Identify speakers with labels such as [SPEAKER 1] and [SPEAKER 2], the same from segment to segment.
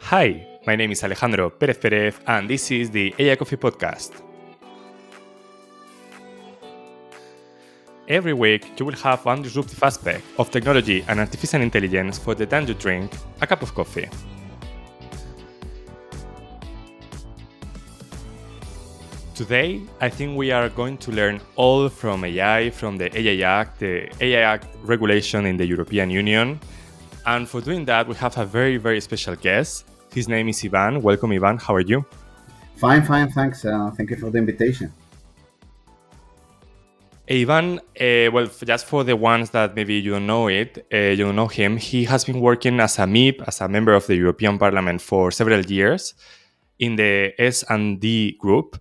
[SPEAKER 1] Hi, my name is Alejandro Perez Perez, and this is the AI Coffee Podcast. Every week, you will have one disruptive aspect of technology and artificial intelligence for the time you drink a cup of coffee. Today, I think we are going to learn all from AI, from the AI Act, the AI Act regulation in the European Union. And for doing that, we have a very, very special guest. His name is Iban. Welcome, Iban. How are you?
[SPEAKER 2] Fine, fine, thanks. Thank you for the invitation.
[SPEAKER 1] Ivan, just for the ones that maybe you don't know you don't know him, he has been working as a MEP, as a member of the European Parliament for several years in the S&D group.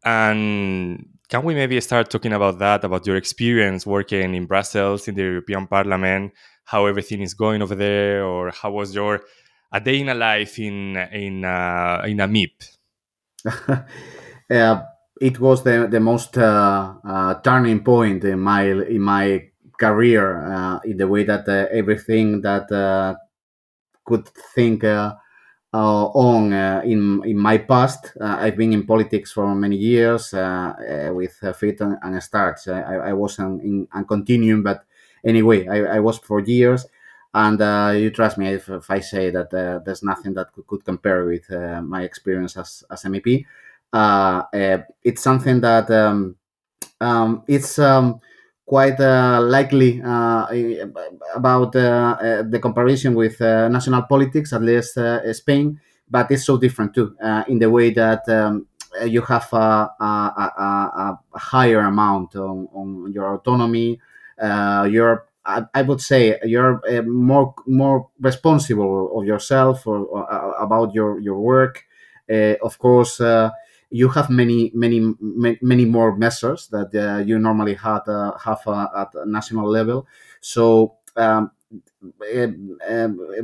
[SPEAKER 1] And can we maybe start talking about that, about your experience working in Brussels, in the European Parliament, how everything is going over there, or how was your a day in a life in a MEP?
[SPEAKER 2] uh, it was the most turning point in my career, in the way that everything that could think on in my past. I've been in politics for many years, with fit and starts. I wasn't in and continuing, but anyway, I was for years. And you trust me if I say that there's nothing that could compare with my experience as MEP. It's something that it's quite likely about the comparison with national politics, at least Spain, but it's so different too, in the way that you have a higher amount on your autonomy. I would say you're more responsible of yourself or about your work. Of course, you have many more measures that you normally have at a national level. So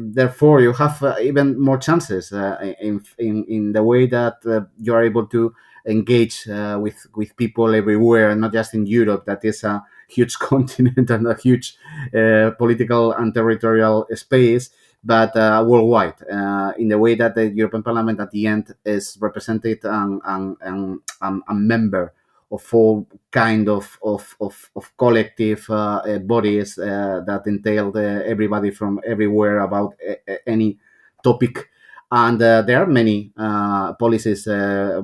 [SPEAKER 2] therefore, you have even more chances in the way that you are able to engage with people everywhere, not just in Europe. That is a huge continent and a huge political and territorial space, but worldwide, in the way that the European Parliament at the end is represented and a member of all kind of collective bodies that entail everybody from everywhere about any topic. And there are many policies, by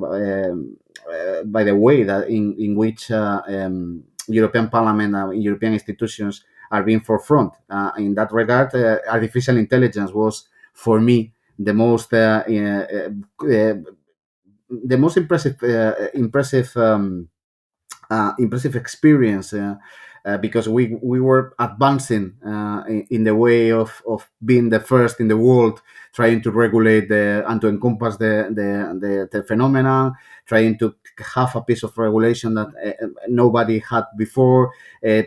[SPEAKER 2] the way, that in which European Parliament and European institutions are being forefront. In that regard, artificial intelligence was, for me, the most impressive experience, because we were advancing in the way of being the first in the world, trying to regulate and to encompass the phenomenon, trying to have a piece of regulation that nobody had before, uh,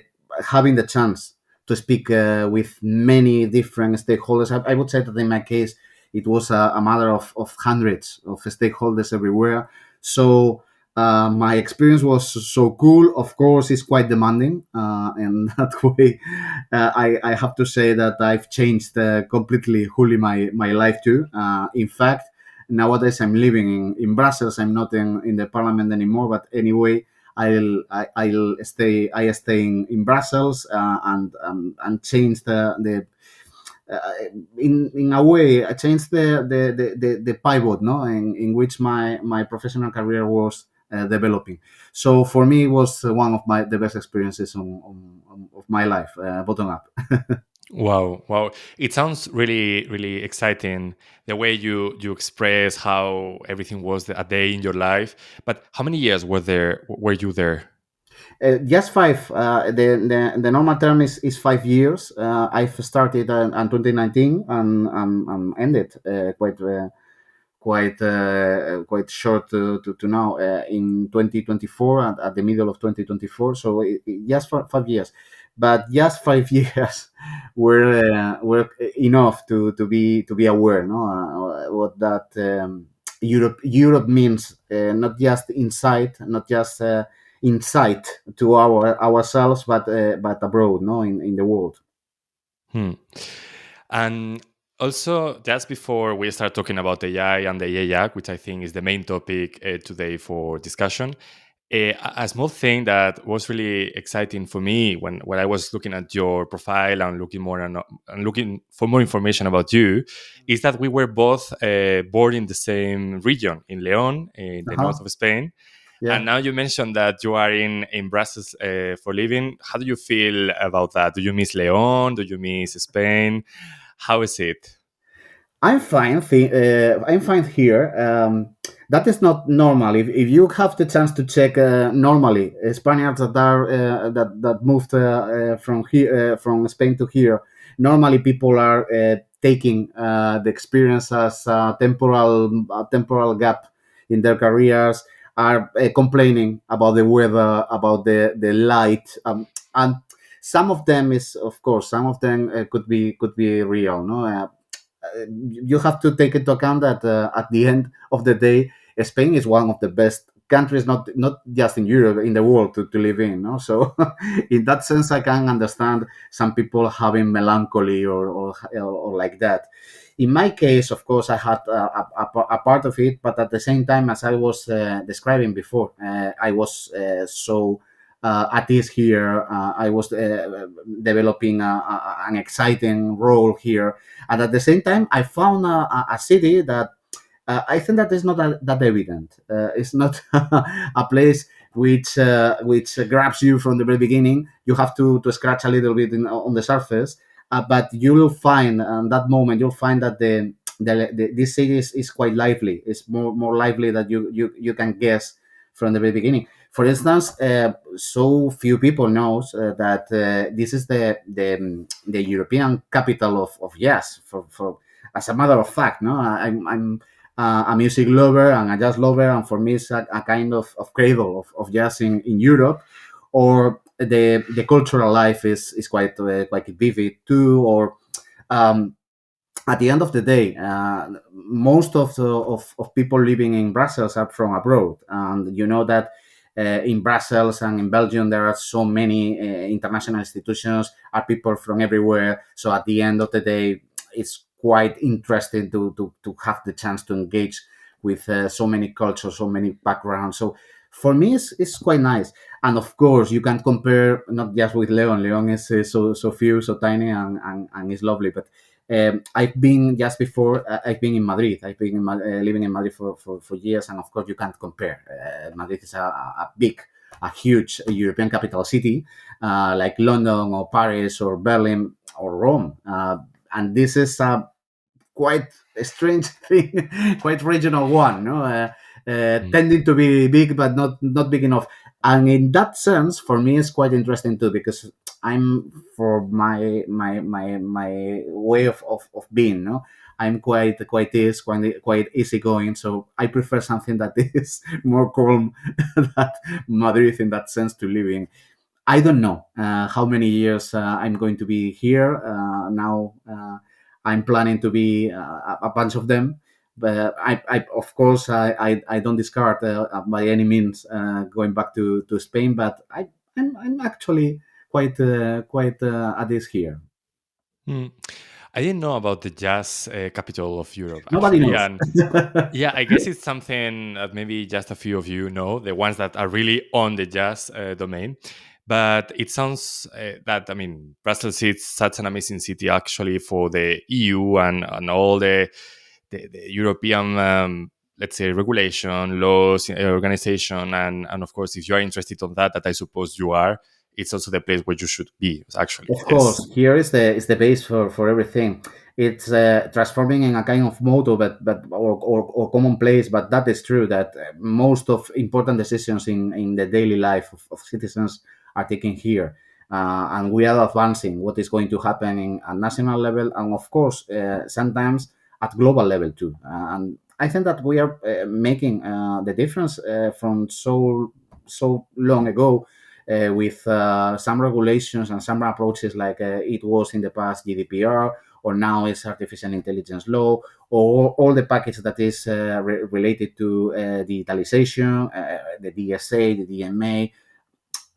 [SPEAKER 2] having the chance to speak with many different stakeholders. I would say that in my case, it was a matter of hundreds of stakeholders everywhere. So my experience was so cool. Of course, it's quite demanding, and that way, I have to say that I've changed completely, wholly my life too. In fact, nowadays I'm living in Brussels. I'm not in the parliament anymore, but anyway, I'll stay. I stay in Brussels, and change the in a way, I changed the pivot, no, in which my professional career was developing. So for me, it was one of the best experiences of my life, bottom up.
[SPEAKER 1] Wow, wow. It sounds really, really exciting the way you express how everything was a day in your life. But how many years were you there?
[SPEAKER 2] Just five. The normal term is 5 years. I've started in 2019 and ended quite short to now, in 2024, at the middle of 2024. So just for 5 years, but just 5 years were enough to be aware, no, what that Europe means, not just inside, not just insight to ourselves, but abroad, no, in the world.
[SPEAKER 1] Hmm. And Also, just before we start talking about AI and the AI Act, which I think is the main topic today for discussion, a small thing that was really exciting for me when I was looking at your profile and looking for more information about you is that we were both born in the same region in León, in the
[SPEAKER 2] Uh-huh.
[SPEAKER 1] north of Spain. And
[SPEAKER 2] Yeah.
[SPEAKER 1] now you mentioned that you are in Brussels for living. How do you feel about that? Do you miss León? Do you miss Spain? How is it?
[SPEAKER 2] I'm fine. I'm fine here. That is not normal. If you have the chance to check normally, Spaniards that are that moved from here from Spain to here, normally people are taking the experience as a temporal gap in their careers, are complaining about the weather, about the light, and some of them is, of course, some of them could be real. No, you have to take into account that at the end of the day, Spain is one of the best countries, not just in Europe, in the world to live in. No? So, in that sense, I can understand some people having melancholy or like that. In my case, of course, I had a part of it, but at the same time, as I was describing before, I was so at ease here. I was developing an exciting role here, and at the same time, I found a city that I think that is not that evident. It's not a place which grabs you from the very beginning. You have to scratch a little bit on the surface, but you will find that moment. You'll find that this city is quite lively. It's more lively than you can guess from the very beginning. For instance, so few people knows that this is the European capital of jazz. For as a matter of fact, no, I'm a music lover and a jazz lover, and for me, it's a kind of cradle of jazz in Europe. Or the cultural life is quite vivid too. Or um, at the end of the day, most of people living in Brussels are from abroad, and you know that in Brussels and in Belgium there are so many international institutions, are people from everywhere. So at the end of the day, it's quite interesting to have the chance to engage with so many cultures, so many backgrounds. So for me, it's quite nice. And of course, you can compare not just with Leon. Leon is so few, so tiny, and it's lovely, but I've been just before. I've been in Madrid. I've been living in Madrid for years, and of course you can't compare. Madrid is a huge European capital city, like London or Paris or Berlin or Rome. And this is quite a strange thing, quite regional one, no?
[SPEAKER 1] Mm.
[SPEAKER 2] Tending to be big, but not big enough. And in that sense, for me, it's quite interesting too, because I'm for my way of being, no. I'm quite easygoing, so I prefer something that is more calm than Madrid in that sense to live in. I don't know how many years I'm going to be here. Now I'm planning to be a bunch of them, but I of course, I don't discard by any means going back to Spain. But I'm actually quite at ease here.
[SPEAKER 1] Mm. I didn't know about the jazz capital of Europe,
[SPEAKER 2] Nobody
[SPEAKER 1] actually.
[SPEAKER 2] knows.
[SPEAKER 1] And yeah, I guess it's something that maybe just a few of you know, the ones that are really on the jazz domain. But it sounds that, I mean, Brussels is such an amazing city actually for the EU and all the European, let's say, regulation, laws, organization. And of course, if you are interested on that I suppose you are, it's also the place where you should be, actually.
[SPEAKER 2] Of
[SPEAKER 1] Yes.
[SPEAKER 2] course, here is the base for everything. It's transforming in a kind of motto, or commonplace. But that is true that most of important decisions in the daily life of citizens are taken here, and we are advancing what is going to happen in a national level, and of course, sometimes at global level too. And I think that we are making the difference from so long ago with some regulations and some approaches like it was in the past GDPR, or now it's artificial intelligence law, or all the package that is related to digitalization, the DSA, the DMA.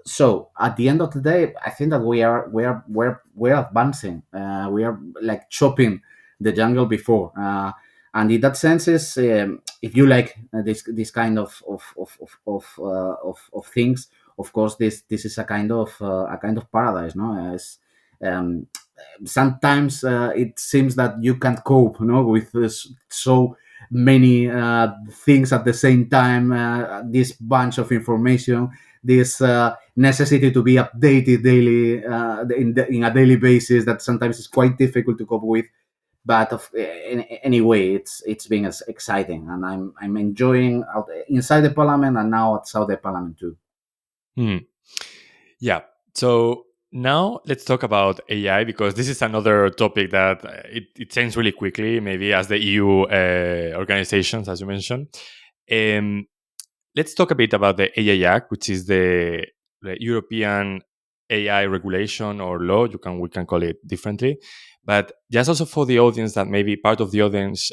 [SPEAKER 2] So at the end of the day, I think that we're advancing. We are like chopping the jungle before. And in that sense, is if you like this kind of things, of course, this is a kind of paradise, no? Um, Sometimes it seems that you can't cope, with so many things at the same time. This bunch of information, this necessity to be updated daily in a daily basis, that sometimes is quite difficult to cope with. But anyway, it's been as exciting, and I'm enjoying out inside the parliament and now outside the parliament too.
[SPEAKER 1] Hmm. Yeah. So now let's talk about AI, because this is another topic that it changes really quickly, maybe as the EU organizations, as you mentioned. Um, let's talk a bit about the AI Act, which is the European AI regulation or law. We can call it differently, but just also for the audience that maybe part of the audience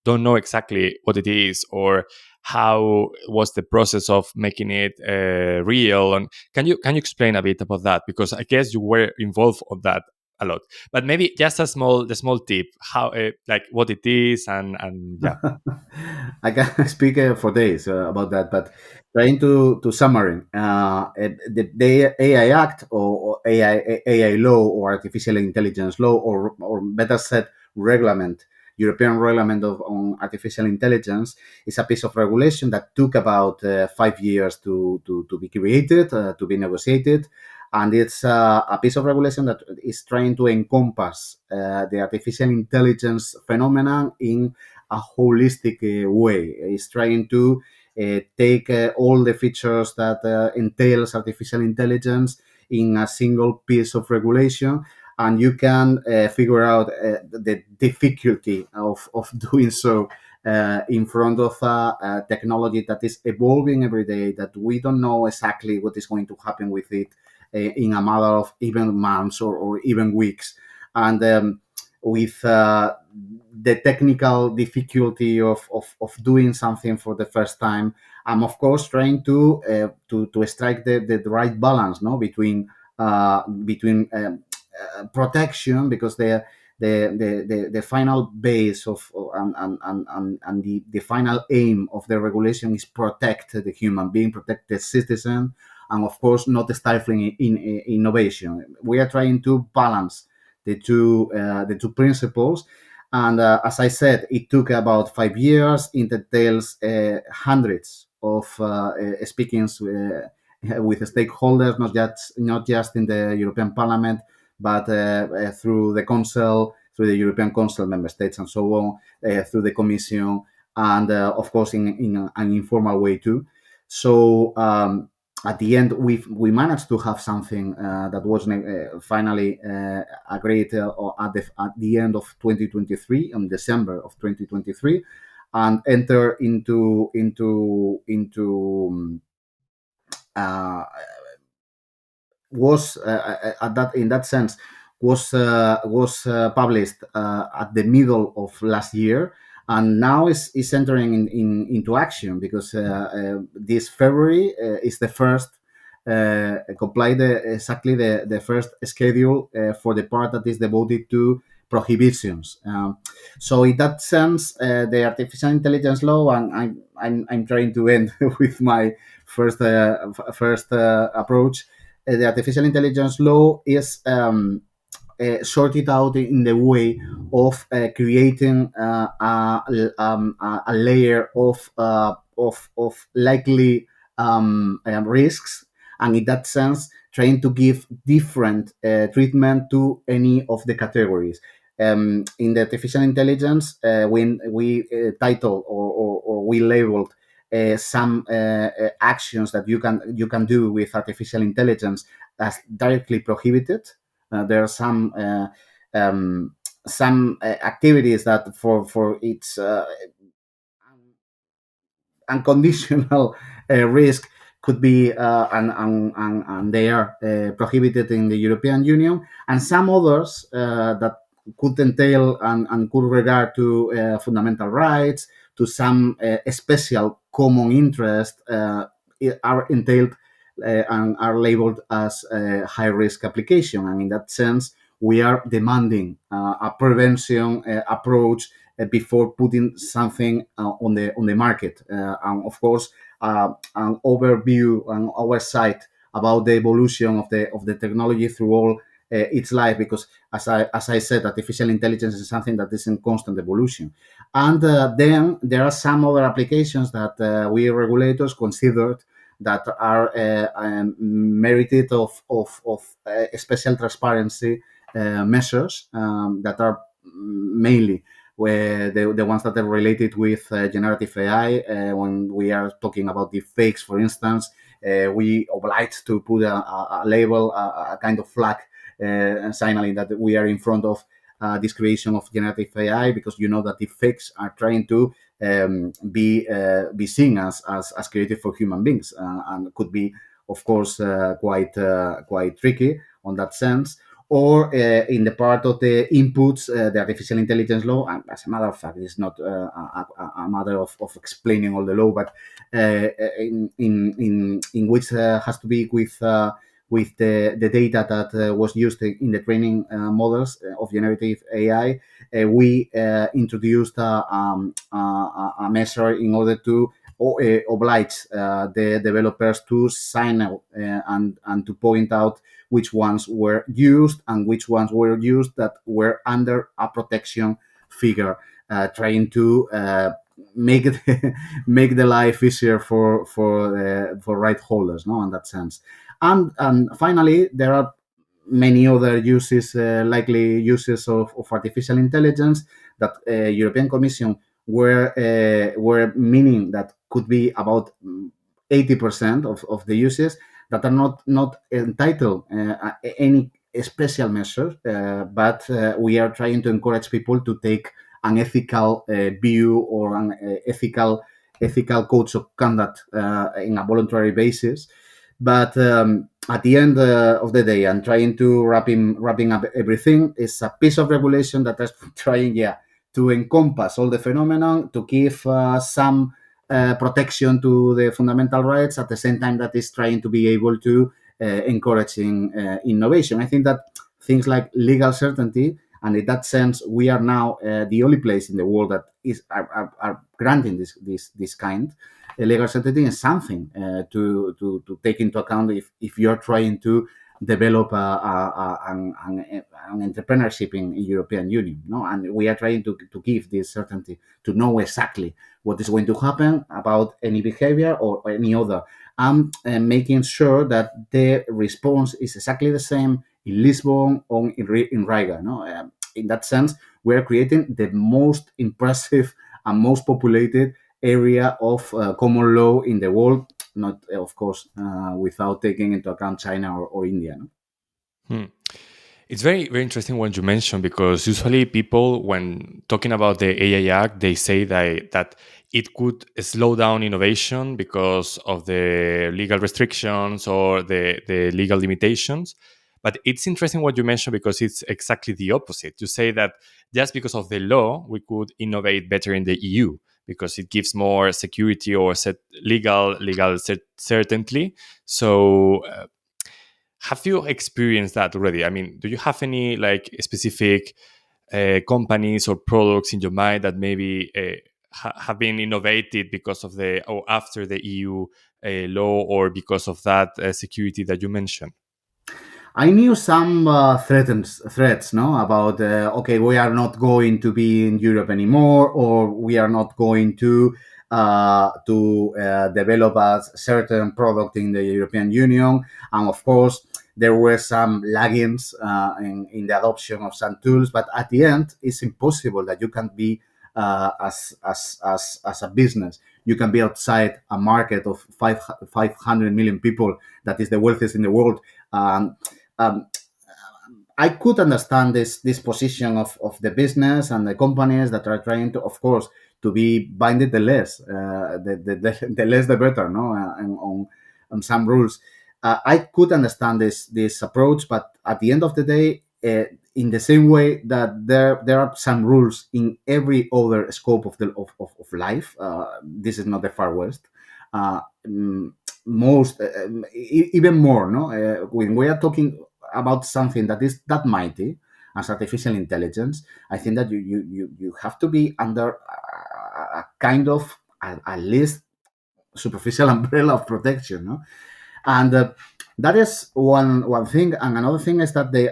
[SPEAKER 1] don't know exactly what it is, or how was the process of making it real. And can you explain a bit about that, because I guess you were involved on that a lot, but maybe just the small tip, how like what it is, and yeah.
[SPEAKER 2] I can speak for days about that, but trying to summary the AI Act, or AI law, or artificial intelligence law, or better said, regulament, European regulament on artificial intelligence, is a piece of regulation that took about 5 years to be created, to be negotiated. And it's a piece of regulation that is trying to encompass the artificial intelligence phenomenon in a holistic way. It's trying to take all the features that entails artificial intelligence in a single piece of regulation, and you can figure out the difficulty of doing so in front of a technology that is evolving every day, that we don't know exactly what is going to happen with it in a matter of even months, or even weeks. And with the technical difficulty of doing something for the first time, I'm of course trying to strike the right balance, no, between protection, because the final base and the final aim of the regulation is protect the human being, protect the citizen, and of course not stifling in innovation. We are trying to balance the two principles. And as I said, it took about 5 years. It entails hundreds of speakings with stakeholders, not just in the European Parliament, but through the Council, through the European Council member states, and so on, through the Commission, and of course in an informal way too. So at the end, we managed to have something that was finally agreed at the end of 2023, in December of 2023, and enter into uh, was at that in that sense was published at the middle of last year, and now is entering into action, because this February is the first exactly the first schedule for the part that is devoted to prohibitions. So in that sense, the artificial intelligence law, and I'm trying to end with my first approach. The artificial intelligence law is sorted out in the way of creating a layer of likely risks, and in that sense, trying to give different treatment to any of the categories. In the artificial intelligence, when we title or we labeled some actions that you can do with artificial intelligence as directly prohibited. There are some activities that for its unconditional risk could be and they are prohibited in the European Union, and some others that could entail and could regard to fundamental rights, to some special common interest, are entailed and are labeled as a high risk application. And in that sense, we are demanding a prevention approach before putting something on the market. And of course, an overview and oversight about the evolution of the technology through all its life, because as I said, artificial intelligence is something that is in constant evolution. And then there are some other applications that we regulators considered that are merited of special transparency measures that are mainly where the ones that are related with generative AI. When we are talking about the fakes, for instance, we obliged to put a label, a kind of flag signaling that we are in front of this creation of generative AI, because you know that the fakes are trying to be seen as creative for human beings, and could be, of course, quite tricky on that sense. Or in the part of the inputs, the artificial intelligence law, and as a matter of fact, it's not a matter of explaining all the law, but in which has to be with the data that was used in the training models of generative AI. We introduced a measure in order to oblige the developers to sign out and to point out which ones were used and which ones were used that were under a protection figure, trying to make it make the life easier for right holders, no, in that sense. And finally, there are many other uses, likely uses of artificial intelligence that European Commission were meaning that could be about 80% of the uses that are not entitled any special measure, but we are trying to encourage people to take an ethical view or an ethical codes of conduct in a voluntary basis. But at the end of the day, and trying to wrapping up everything, is a piece of regulation that is trying, yeah, to encompass all the phenomenon, to give some protection to the fundamental rights, at the same time that is trying to be able to encouraging innovation. I think that things like legal certainty, and in that sense, we are now the only place in the world that are granting this kind legal certainty, is something to take into account if you're trying to develop an entrepreneurship in European Union, no? And we are trying to give this certainty to know exactly what is going to happen about any behavior or any other, and making sure that the response is exactly the same in Lisbon or in Riga, no? In that sense, we're creating the most impressive and most populated area of common law in the world, not, of course, without taking into account China or India, no?
[SPEAKER 1] Hmm. It's very, very interesting what you mentioned, because usually people, when talking about the AI Act, they say that it could slow down innovation because of the legal restrictions or the legal limitations. But it's interesting what you mentioned, because it's exactly the opposite. You say that just because of the law, we could innovate better in the EU because it gives more security or legal certainty. So have you experienced that already? I mean, do you have any like specific companies or products in your mind that maybe have been innovated because of the or after the EU law, or because of that security that you mentioned?
[SPEAKER 2] I knew some threats, no, about okay, we are not going to be in Europe anymore, or we are not going to develop a certain product in the European Union, and of course there were some laggings in the adoption of some tools. But at the end, it's impossible that you can be as a business. You can be outside a market of 500 million people that is the wealthiest in the world. Um, I could understand this position of the business and the companies that are trying to, of course, to be binded the less, the less the better, no, on some rules. I could understand this approach, but at the end of the day, in the same way that there are some rules in every other scope of life, this is not the far west. Uh, mm, Most even more, no, when we are talking about something that is that mighty, as artificial intelligence, I think that you have to be under a kind of at least superficial umbrella of protection, no? And that is one thing. And another thing is that the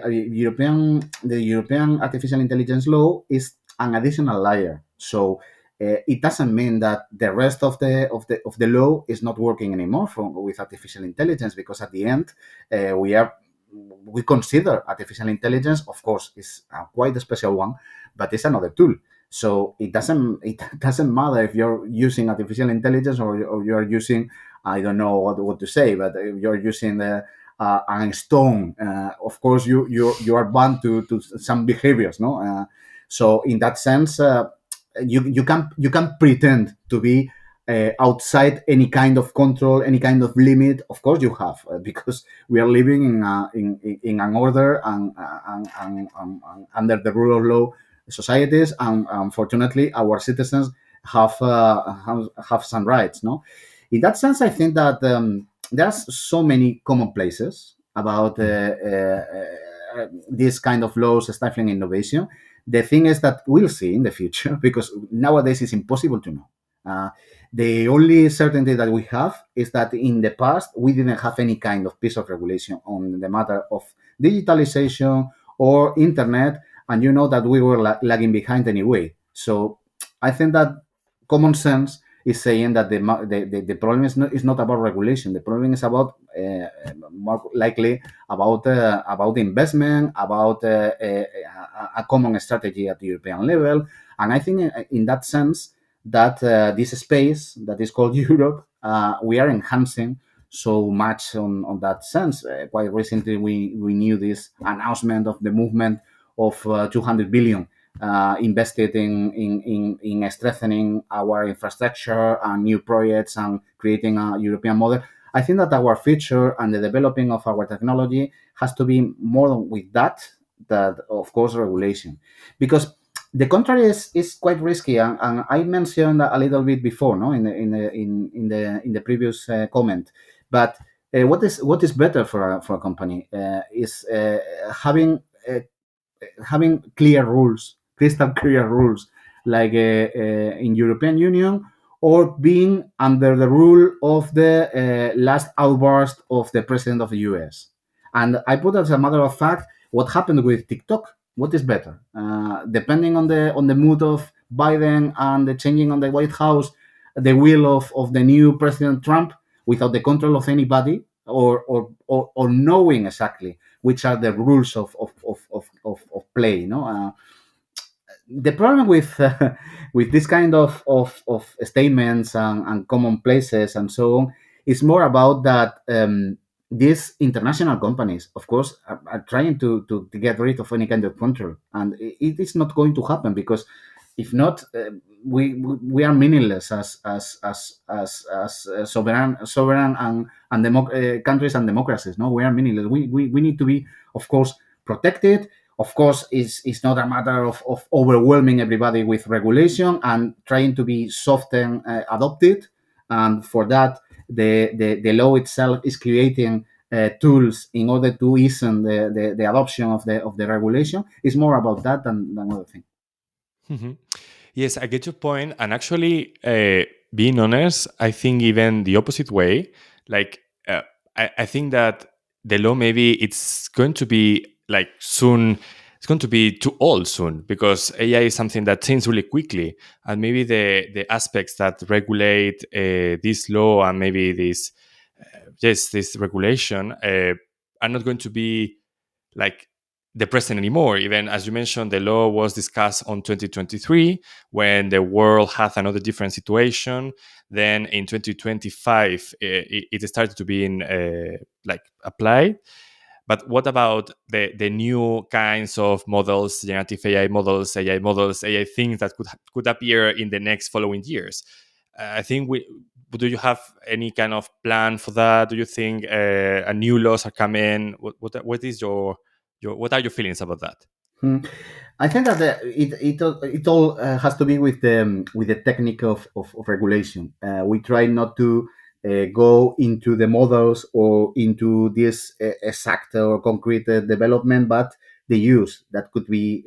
[SPEAKER 2] European artificial intelligence law is an additional layer. So it doesn't mean that the rest of the law is not working anymore with artificial intelligence, because at the end we consider artificial intelligence, of course, is quite a special one, but it's another tool. So it doesn't matter if you're using artificial intelligence, or you're using, I don't know what to say, but if you're using an stone, of course you are bound to some behaviors, no. So in that sense, you can pretend to be outside any kind of control, any kind of limit. Of course you have, because we are living in an order and under the rule of law societies, and unfortunately our citizens have some rights, no. In that sense, I think that there's so many common places about this kind of laws stifling innovation. The thing is that we'll see in the future, because nowadays it's impossible to know. The only certainty that we have is that in the past we didn't have any kind of piece of regulation on the matter of digitalization or internet, and you know that we were lagging behind anyway. So I think that common sense is saying that the problem is not about regulation. The problem is about more likely about investment, about a common strategy at the European level. And I think in that sense that this space that is called Europe, we are enhancing so much on that sense. Quite recently, we knew this announcement of the movement of 200 billion invested in strengthening our infrastructure and new projects and creating a European model. I think that our future and the developing of our technology has to be more with that of course regulation, because the contrary is quite risky, and I mentioned a little bit before, no, in the previous comment. But what is better for a company is having clear rules, crystal clear rules, like in European Union, or being under the rule of the last outburst of the president of the US. And I put as a matter of fact what happened with TikTok. What is better, depending on the mood of Biden and the changing on the White House, the will of the new President Trump, without the control of anybody, or knowing exactly which are the rules of play. The problem with this kind of statements and commonplaces and so on is more about that these international companies, of course, are trying to get rid of any kind of control, and it is not going to happen, because if not, we are meaningless as sovereign and countries and democracies. No, we are meaningless. We need to be, of course, protected. Of course, it's not a matter of overwhelming everybody with regulation and trying to be soft and adopted. And for that, the law itself is creating tools in order to ease the adoption of the regulation. It's more about that than other things.
[SPEAKER 1] Mhm. Yes, I get your point. And actually, being honest, I think even the opposite way. Like, I think that the law maybe it's going to be like soon. It's going to be too old soon, because AI is something that changes really quickly, and maybe the aspects that regulate this law and maybe this regulation are not going to be like the present anymore. Even as you mentioned, the law was discussed on 2023 when the world had another different situation. Then in 2025, it started to be in like applied. But what about the new kinds of models, generative AI models, AI things that could appear in the next following years? I think we. Do you have any kind of plan for that? Do you think a new laws are coming? What is what are your feelings about that?
[SPEAKER 2] Hmm. I think that it all has to be with the technique of regulation. We try not to go into the models or into this exact or concrete development, but the use that could be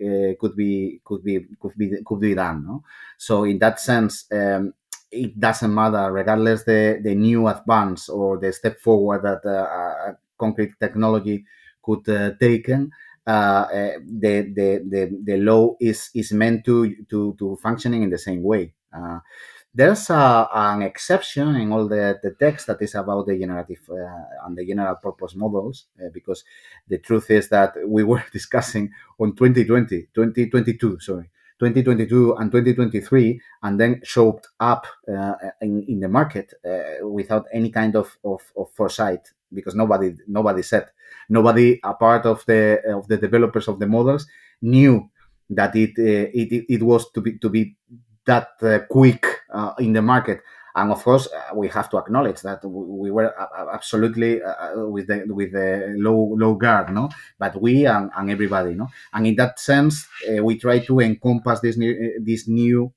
[SPEAKER 2] done. No? So in that sense, it doesn't matter regardless the new advance or the step forward that concrete technology could taken. The law is meant to functioning in the same way. There's an exception in all the text that is about the generative and the general purpose models, because the truth is that we were discussing on 2022 and 2023, and then showed up in the market without any kind of foresight, because nobody said, nobody apart of the developers of the models knew that it was to be that quick in the market. And of course, we have to acknowledge that we were absolutely with the low guard, no. But we and everybody, no. And in that sense, we try to encompass this new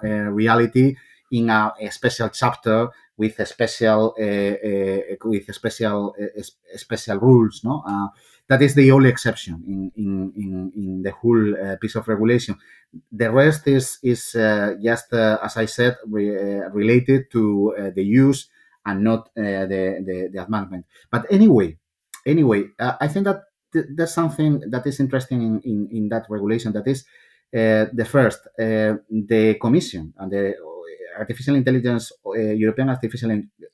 [SPEAKER 2] reality in a special chapter with a special rules, no. That is the only exception in the whole piece of regulation. The rest is just as I said, related to the use and not the advancement. But anyway, I think that there's something that is interesting in that regulation. That is the first, the Commission and the Artificial Intelligence European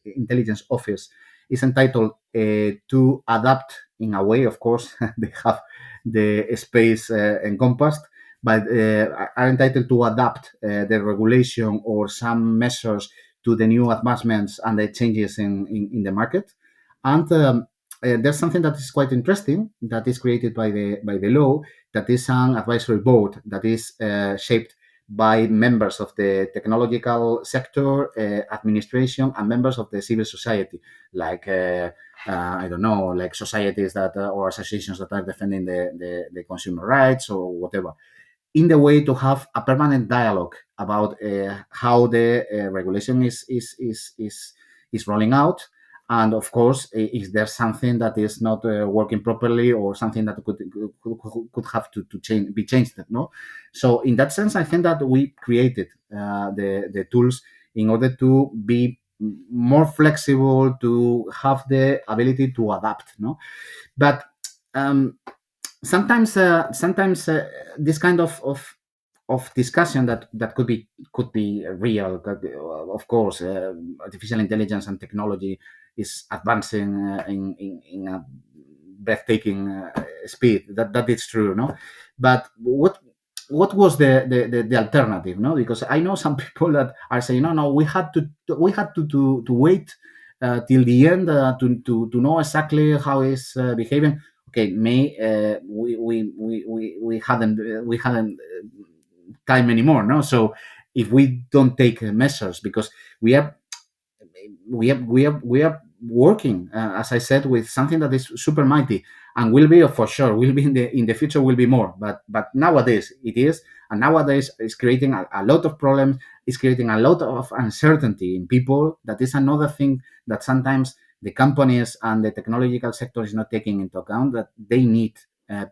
[SPEAKER 2] Intelligence Office is entitled to adapt in a way. Of course, they have the space encompassed, but are entitled to adapt the regulation or some measures to the new advancements and the changes in the market. And there's something that is quite interesting that is created by the law, that is an advisory board that is shaped by members of the technological sector, administration, and members of the civil society, like I don't know, like societies that or associations that are defending the consumer rights or whatever, in the way to have a permanent dialogue about how the regulation is rolling out, and of course, if there's something that is not working properly or something that could have to change, be changed, no. So in that sense, I think that we created the tools in order to be more flexible, to have the ability to adapt, no. But um, sometimes this kind of discussion that could be real. Of course, artificial intelligence and technology is advancing in a breathtaking speed. That is true, no. But what was the alternative, no? Because I know some people that are saying, no, we had to wait till the end to know exactly how it's behaving. Okay, may we hadn't time anymore, no. So if we don't take measures, because we are we are working, as I said, with something that is super mighty, and will be, for sure, will be in the future, will be more. But nowadays it is, and nowadays it's creating a lot of problems. It's creating a lot of uncertainty in people. That is another thing that sometimes the companies and the technological sector is not taking into account, that they need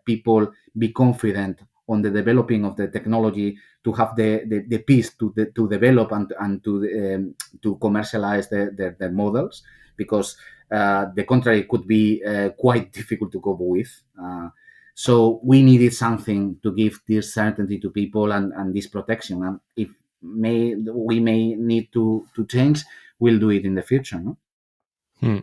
[SPEAKER 2] people be confident on the developing of the technology, to have the piece to develop and to commercialize their models, because the contrary could be quite difficult to cope with. So we needed something to give this certainty to people, and this protection. And if we may need to change, we'll do it in the future. No?
[SPEAKER 1] Hmm.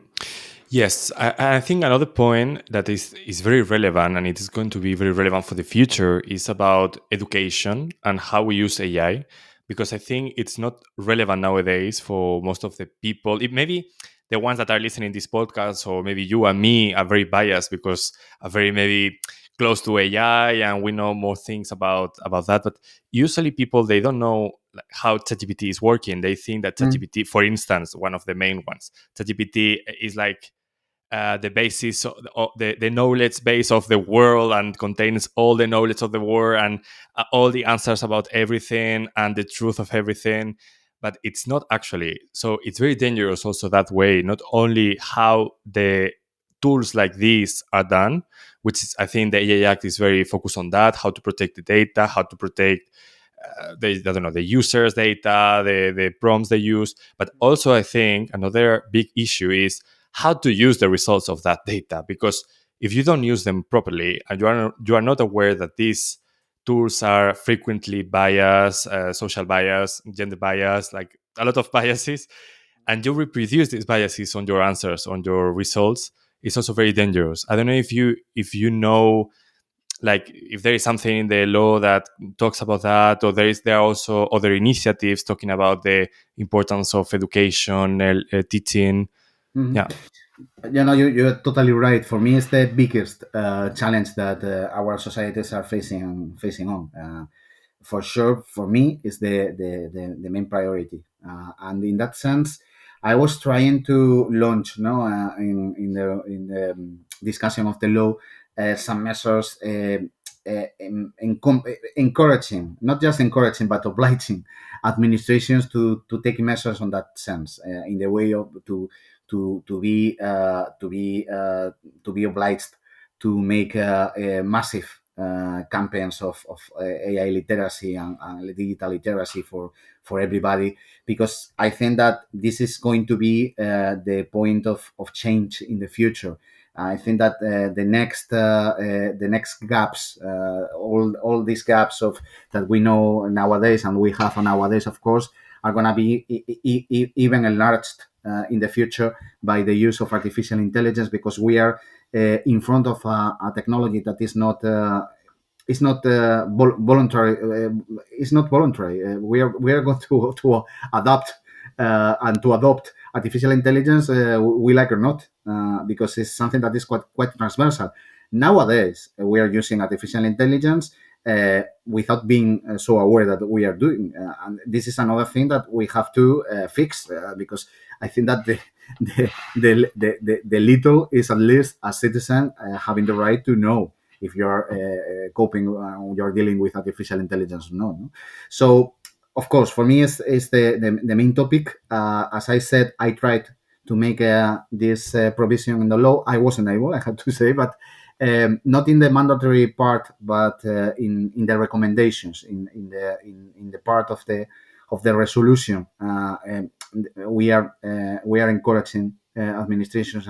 [SPEAKER 1] Yes, I think another point that is very relevant, and it is going to be very relevant for the future, is about education and how we use AI. Because I think it's not relevant nowadays for most of the people. It maybe the ones that are listening this podcast, or maybe you and me, are very biased because are very maybe close to AI and we know more things about that. But usually people, they don't know like how ChatGPT is working. They think that
[SPEAKER 2] Mm.
[SPEAKER 1] ChatGPT, for instance, one of the main ones, ChatGPT is like the basis of the knowledge base of the world, and contains all the knowledge of the world, and all the answers about everything and the truth of everything. But it's not actually. So it's very dangerous also that way. Not only how the tools like these are done, which is, I think the AI Act is very focused on that, how to protect the data, how to protect I don't know, the users' data, the prompts they use. But also, I think another big issue is how to use the results of that data. Because if you don't use them properly and you are not aware that these tools are frequently biased, social bias, gender bias, like a lot of biases, and you reproduce these biases on your answers, on your results, it's also very dangerous. I don't know if you know, like, if there is something in the law that talks about that, or there are also other initiatives talking about the importance of education, teaching.
[SPEAKER 2] Mhm.
[SPEAKER 1] Yeah.
[SPEAKER 2] You're totally right. For me, it's the biggest challenge that our societies are facing on. For sure, for me, is the main priority. And in that sense, I was trying to launch, no, in the discussion of the law, some measures encouraging, not just encouraging, but obliging administrations to take measures on that sense, in the way of to be obliged to make massive campaigns of AI literacy and digital literacy for everybody, because I think that this is going to be the point of change in the future. I think that the next gaps, all these gaps of that we know nowadays and we have nowadays, of course, are going to be even enlarged in the future by the use of artificial intelligence, because we are in front of a technology that is not voluntary. It's not voluntary. We are going to adapt and to adopt artificial intelligence, we like or not, because it's something that is quite transversal. Nowadays, we are using artificial intelligence without being so aware that we are doing. And this is another thing that we have to fix, because I think that the little is at least a citizen having the right to know if you're coping, you're dealing with artificial intelligence or not. No? So, of course, for me, is the main topic. As I said, I tried to make this provision in the law. I wasn't able, I have to say, but not in the mandatory part, but in the recommendations, in the part of the resolution. We are encouraging administrations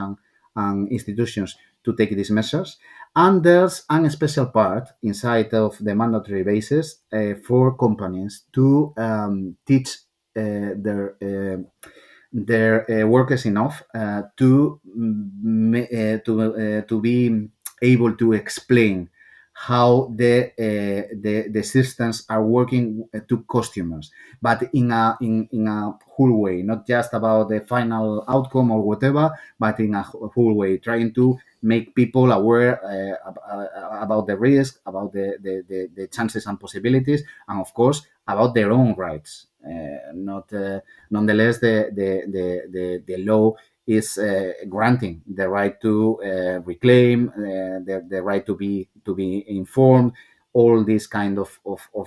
[SPEAKER 2] and institutions to take these measures. And there's a special part inside of the mandatory basis for companies to teach their workers enough to be able to explain how the systems are working to customers, but in a whole way, not just about the final outcome or whatever, but in a whole way, trying to make people aware about the risk, about the chances and possibilities, and of course about their own rights. Not Nonetheless, the law is granting the right to reclaim, the right to be informed, all these kind of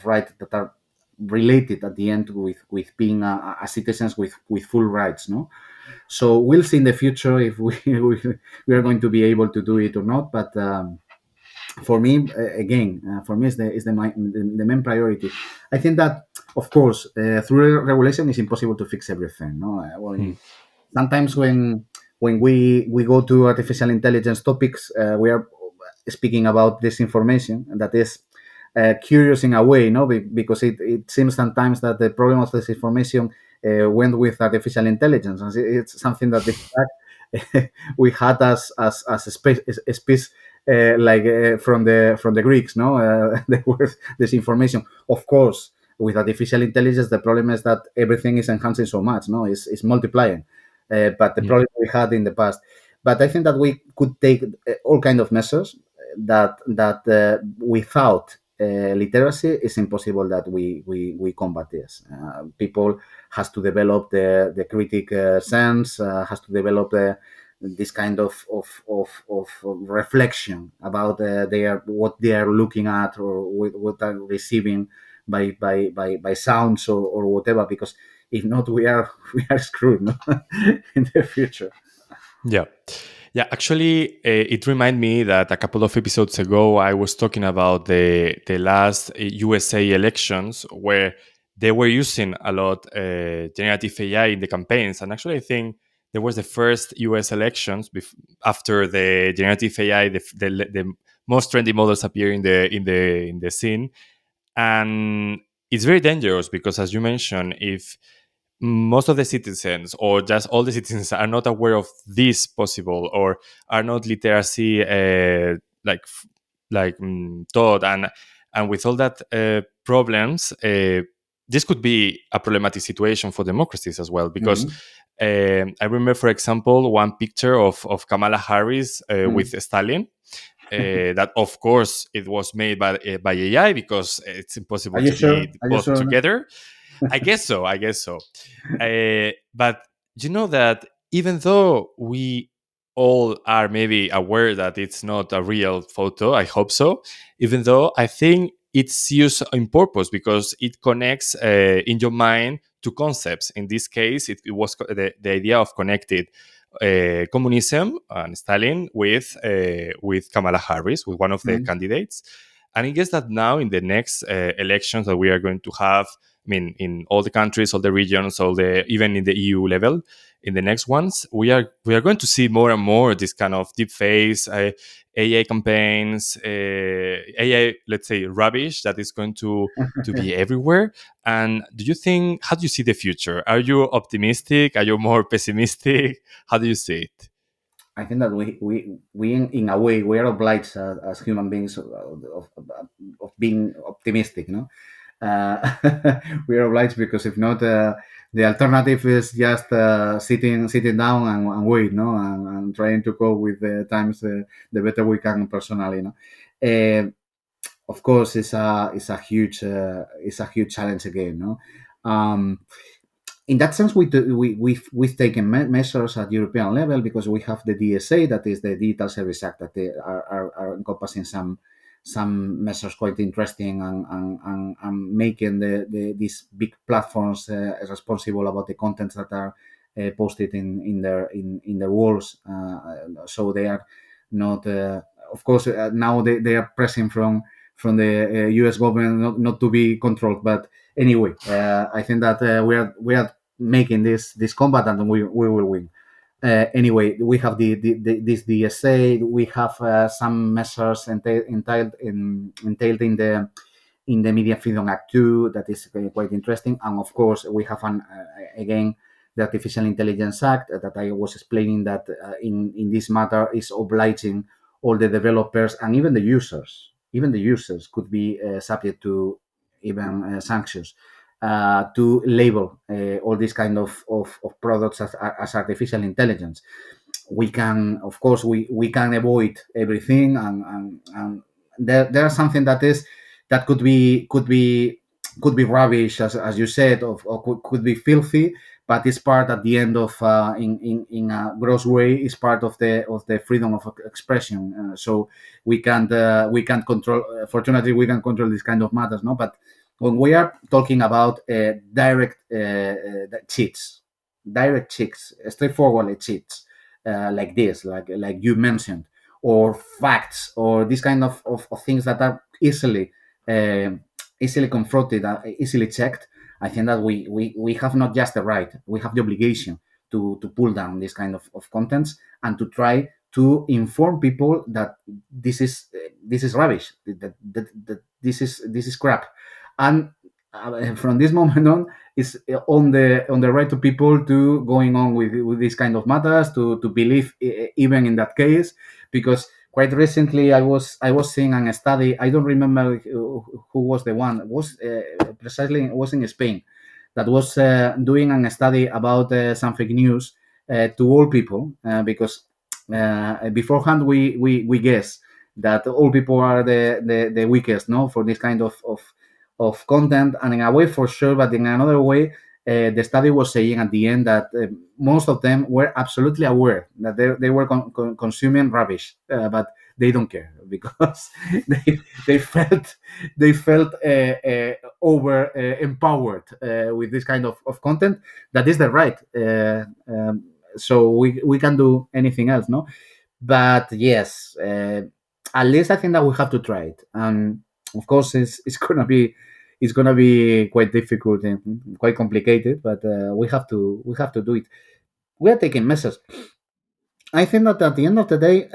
[SPEAKER 2] rights that are related at the end with being a citizens with full rights. No, so we'll see in the future if we are going to be able to do it or not. But for me, again, for me, is the main priority. I think that, of course, through regulation, it's impossible to fix everything. No,
[SPEAKER 1] Hmm.
[SPEAKER 2] sometimes when we go to artificial intelligence topics, we are speaking about disinformation, and that is curious in a way, no, because it seems sometimes that the problem of disinformation went with artificial intelligence, and it's something that in fact we had as a space from the Greeks, no, the word disinformation. Of course, with artificial intelligence, the problem is that everything is enhancing so much, no, it's multiplying. But the
[SPEAKER 1] Hmm.
[SPEAKER 2] problem we had in the past. But I think that we could take all kind of measures that without literacy, it's impossible that we combat this. People has to develop the critic sense, has to develop this kind of reflection about what they are looking at, or what are receiving by sounds, or whatever, because if not, we are we are screwed, no? In the future.
[SPEAKER 1] Yeah. Yeah, actually, it reminded me that a couple of episodes ago I was talking about the last USA elections where they were using a lot generative AI in the campaigns, and actually I think there was the first US elections after the generative AI, the most trendy models appear in the scene, and it's very dangerous because, as you mentioned, if most of the citizens or just all the citizens are not aware of this possible or are not literacy taught, and with all that problems, this could be a problematic situation for democracies as well, because
[SPEAKER 2] Mhm.
[SPEAKER 1] I remember, for example, one picture of Kamala Harris with
[SPEAKER 2] Mhm.
[SPEAKER 1] Stalin, that of course it was made by AI because it's
[SPEAKER 2] Are
[SPEAKER 1] impossible
[SPEAKER 2] you
[SPEAKER 1] to
[SPEAKER 2] sure?
[SPEAKER 1] be
[SPEAKER 2] Are you
[SPEAKER 1] both
[SPEAKER 2] sure?
[SPEAKER 1] together. I guess so. I guess so. But you know that even though we all are maybe aware that it's not a real photo, I hope so. Even though I think it's used in purpose because it connects in your mind to concepts. In this case, it was the idea of connected communism and Stalin with Kamala Harris, with one of the
[SPEAKER 2] Mhm.
[SPEAKER 1] candidates. And I guess that now in the next elections that we are going to have, I mean, in all the countries, all the regions, all the even in the EU level, in the next ones, we are going to see more and more this kind of deep face, AI campaigns, AI, let's say, rubbish that is going to be everywhere. And do you think? How do you see the future? Are you optimistic? Are you more pessimistic? How do you see it?
[SPEAKER 2] I think that we in a way we are obliged as human beings of being optimistic, no? We are obliged because if not, the alternative is just sitting down and wait, no, and trying to cope with the times the better we can personally, no. Uh, of course, it's a huge challenge again, no. In that sense, we've taken measures at European level because we have the DSA, that is the Digital Service Act, that they are encompassing some measures quite interesting and making these big platforms responsible about the contents that are posted in their walls. So they are not. Of course, now they are pressing from the U.S. government not to be controlled, but anyway, I think that we are making this combat and we will win. Anyway, we have this DSA. We have some measures entailed in the Media Freedom Act 2 that is quite interesting, and of course we have again the Artificial Intelligence Act that I was explaining that in this matter is obliging all the developers and even the users. Even the users could be subject to even sanctions to label all these kind of products as artificial intelligence. We can, of course, we can avoid everything, and there's something that could be rubbish, as you said, or could be filthy, but it's part at the end of in a gross way is part of the freedom of expression. So we can't control. Fortunately, we can control these kind of matters, no. But when we are talking about direct cheats, straightforward cheats, like this, like you mentioned, or facts, or this kind of things that are uh, easily confronted, easily checked. I think that we have not just the right, we have the obligation to pull down this kind of contents and to try to inform people that this is rubbish, that this is crap, and from this moment on, is on the right of people to going on with these kind of matters to believe even in that case, because quite recently I was seeing a study. I don't remember who was the one. It was precisely, it was in Spain, that was doing a study about some fake news to all people, because beforehand we guess that all people are the weakest, no, for this kind of content, and in a way for sure, but in another way, the study was saying at the end that most of them were absolutely aware that they were consuming rubbish, but they don't care because they felt over empowered with this kind of content. That is the right. So we can do anything else, no? But yes, at least I think that we have to try it. And of course, it's gonna be quite difficult and quite complicated, but we have to do it. We are taking measures. I think that at the end of the day,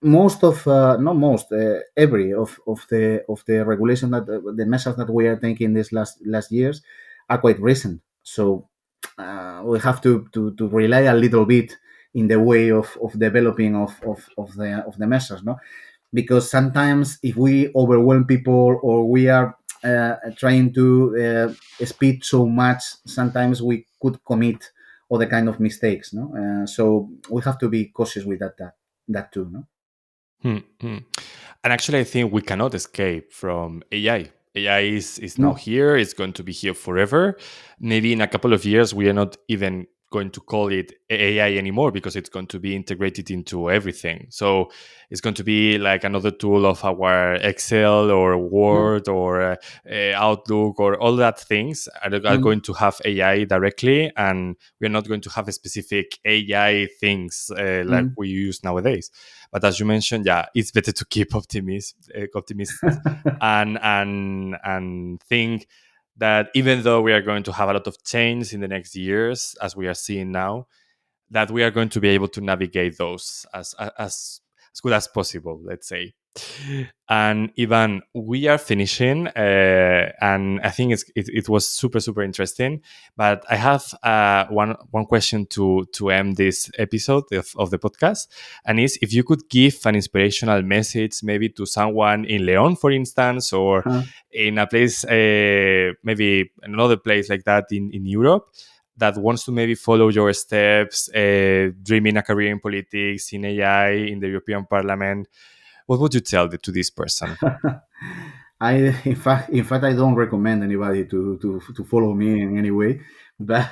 [SPEAKER 2] most of not most every of the regulation that the measures that we are taking these last years are quite recent. So we have to rely a little bit in the way of developing of the measures, no? Because sometimes if we overwhelm people or we are trying to speed so much, sometimes we could commit other kind of mistakes, no? So we have to be cautious with that too, no?
[SPEAKER 1] Hmm, hmm. And actually, I think we cannot escape from AI. AI is now
[SPEAKER 2] No.
[SPEAKER 1] here. It's going to be here forever. Maybe in a couple of years, we are not even going to call it AI anymore because it's going to be integrated into everything. So it's going to be like another tool of our Excel or
[SPEAKER 2] Mm,
[SPEAKER 1] Word or Outlook or all that things are
[SPEAKER 2] mm,
[SPEAKER 1] going to have AI directly, and we're not going to have a specific AI things like
[SPEAKER 2] mm.
[SPEAKER 1] we use nowadays. But as you mentioned, yeah, it's better to keep optimist, and think that even though we are going to have a lot of change in the next years, as we are seeing now, that we are going to be able to navigate those as good as possible, let's say. And Ivan, we are finishing, and I think it was super interesting. But I have one question to end this episode of the podcast, and is if you could give an inspirational message, maybe to someone in Leon, for instance, or
[SPEAKER 2] Huh.
[SPEAKER 1] in a place, maybe another place like that in Europe, that wants to maybe follow your steps, dreaming a career in politics, in AI, in the European Parliament, what would you tell to this person?
[SPEAKER 2] I in fact I don't recommend anybody to follow me in any way, but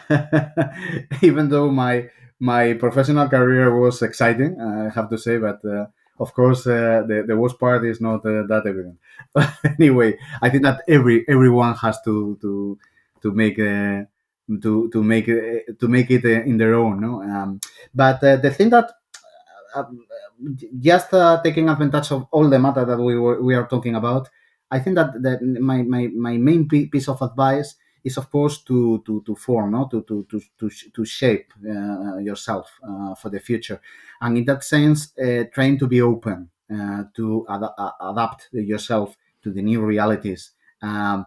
[SPEAKER 2] even though my professional career was exciting, I have to say, but of course the worst part is not that evident. But anyway, I think that everyone has to make to make it in their own, no. But the thing that um, just taking advantage of all the matter that we are talking about, I think that my main piece of advice is, of course, to form, no, to shape yourself for the future, and in that sense, trying to be open to adapt yourself to the new realities. Um,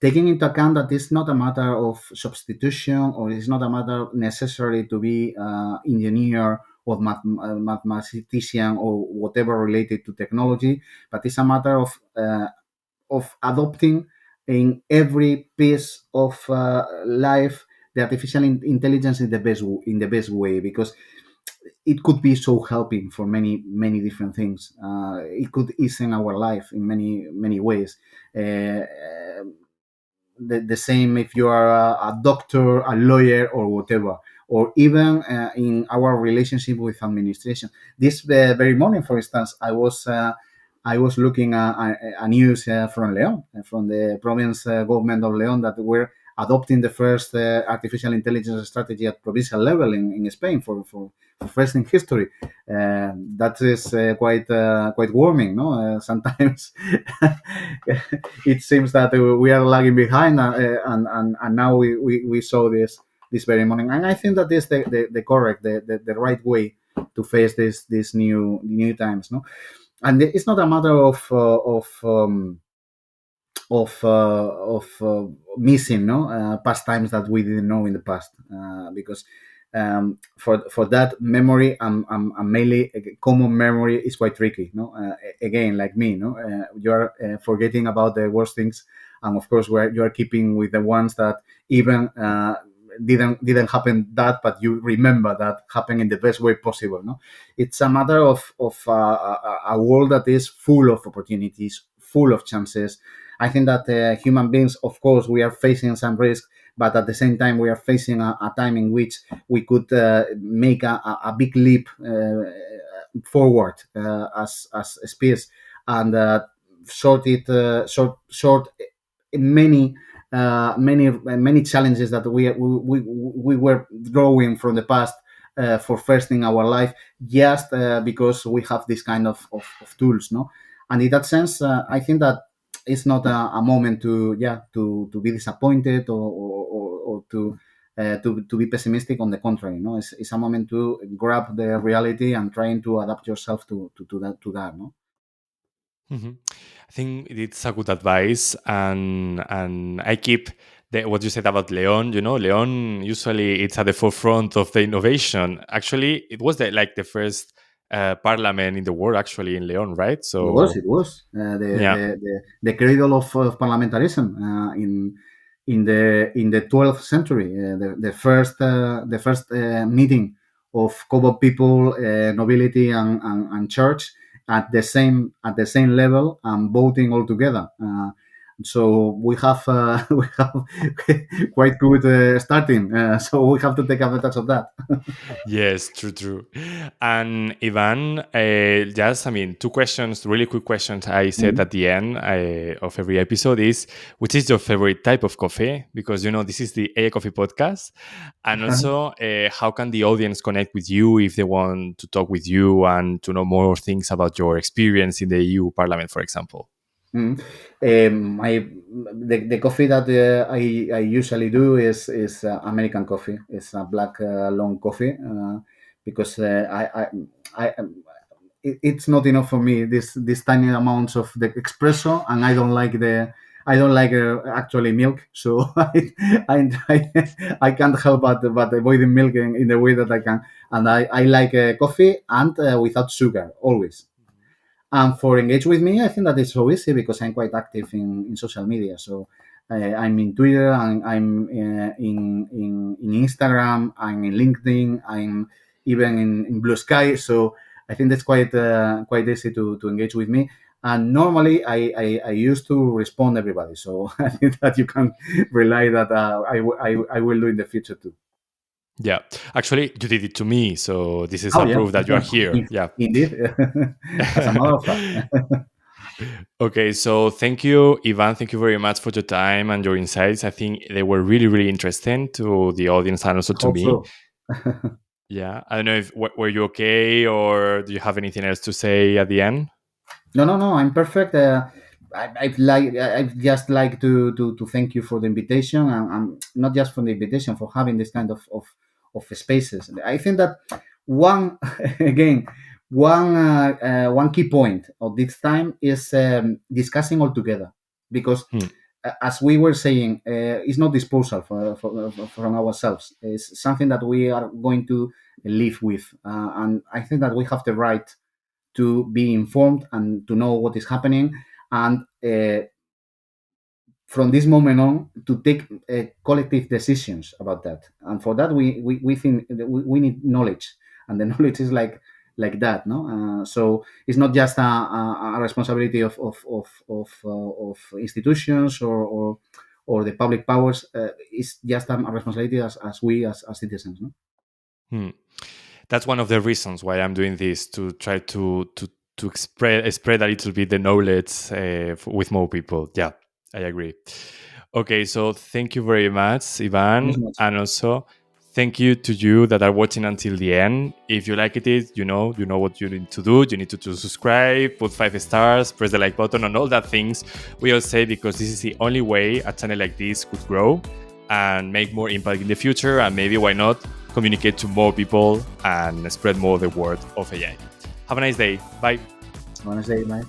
[SPEAKER 2] Taking into account that it's not a matter of substitution, or it's not a matter necessarily to be engineer or mathematician or whatever related to technology, but it's a matter of adopting in every piece of life the artificial intelligence in the best way, because it could be so helping for many different things. It could ease in our life in many ways. Uh, the same if you are a doctor, a lawyer, or whatever, or even in our relationship with administration. This very morning, for instance, I was looking at a news from Leon, from the province government of Leon, that we're adopting the first artificial intelligence strategy at provincial level in Spain for first in history. That is quite warming, no? Sometimes it seems that we are lagging behind, and now we saw this very morning, and I think that is the correct, the right way to face this new times, no. And it's not a matter of missing, no, past times that we didn't know in the past, because for that memory, mainly common memory is quite tricky, no. Again, like me, no, you are forgetting about the worst things, and of course where you are keeping with the ones that even didn't happen, that but you remember that happened in the best way possible, no. It's a matter of a world that is full of opportunities, full of chances. I think that human beings, of course, we are facing some risk, but at the same time, we are facing a time in which we could make a big leap forward as a species, and short many challenges that we were drawing from the past, for first in our life, just because we have this kind of tools, no. And in that sense, I think that it's not a moment to to be disappointed or to be pessimistic. On the contrary, no, it's a moment to grab the reality and trying to adapt yourself to that, no.
[SPEAKER 1] Mhm. I think it's a good advice, and I keep what you said about Leon. Leon usually it's at the forefront of the innovation. Actually, it was the first parliament in the world, actually in Leon, right? So
[SPEAKER 2] It was
[SPEAKER 1] yeah,
[SPEAKER 2] the cradle of parliamentarism in the 12th century. The first meeting of common people, nobility, and church at the same level and voting all together. So we have we have quite good starting. So we have to take advantage of that.
[SPEAKER 1] yes, true, true. And Ivan, just, I mean, two questions, really quick questions I said
[SPEAKER 2] Mhm.
[SPEAKER 1] at the end of every episode is, which is your favorite type of coffee? Because, this is the A Coffee podcast. And also, how can the audience connect with you if they want to talk with you and to know more things about your experience in the EU Parliament, for example?
[SPEAKER 2] Mm. The coffee that I usually do is American coffee. It's a black long coffee because it's not enough for me. This tiny amounts of the espresso, and I don't like actually milk. So I can't help but avoiding milk in the way that I can. And I like coffee and without sugar always. And for engage with me, I think that it's so easy because I'm quite active in social media. So I'm in Twitter, and I'm in Instagram, I'm in LinkedIn, I'm even in Blue Sky. So I think that's quite easy to engage with me. And normally I used to respond everybody. So I think that you can rely that I will do in the future too.
[SPEAKER 1] Yeah, actually, you did it to me. So this is
[SPEAKER 2] Oh
[SPEAKER 1] a
[SPEAKER 2] yeah,
[SPEAKER 1] proof that you are here. Yeah.
[SPEAKER 2] indeed. As a matter of fact,
[SPEAKER 1] Okay, so thank you, Ivan. Thank you very much for your time and your insights. I think they were really, really interesting to the audience and also
[SPEAKER 2] I
[SPEAKER 1] to
[SPEAKER 2] hope
[SPEAKER 1] me.
[SPEAKER 2] so.
[SPEAKER 1] Yeah, I don't know if were you okay or do you have anything else to say at the end?
[SPEAKER 2] No, no, no. I'm perfect. I'd just like to thank you for the invitation, and not just for the invitation, for having this kind of spaces. I think that one again one key point of this time is discussing all together, because
[SPEAKER 1] Hmm.
[SPEAKER 2] as we were saying, it's not disposal from ourselves. It's something that we are going to live with, and I think that we have the right to be informed and to know what is happening, and from this moment on to take collective decisions about that. And for that we think that we need knowledge, and the knowledge is like that, no. So it's not just a responsibility of institutions or the public powers. It's just a responsibility as we as citizens, no?
[SPEAKER 1] Hmm. That's one of the reasons why I'm doing this to try to spread a little bit the knowledge with more people. Yeah, I agree. Okay, so thank you very much,
[SPEAKER 2] Thanks
[SPEAKER 1] Ivan,
[SPEAKER 2] so much.
[SPEAKER 1] and also thank you to you that are watching until the end. If you liked it, you know what you need to do. You need to subscribe, put 5 stars, press the like button, and all that things we all say, because this is the only way a channel like this could grow and make more impact in the future, and maybe why not communicate to more people and spread more the word of AI. Have a nice day. Bye.
[SPEAKER 2] Honestly, mate.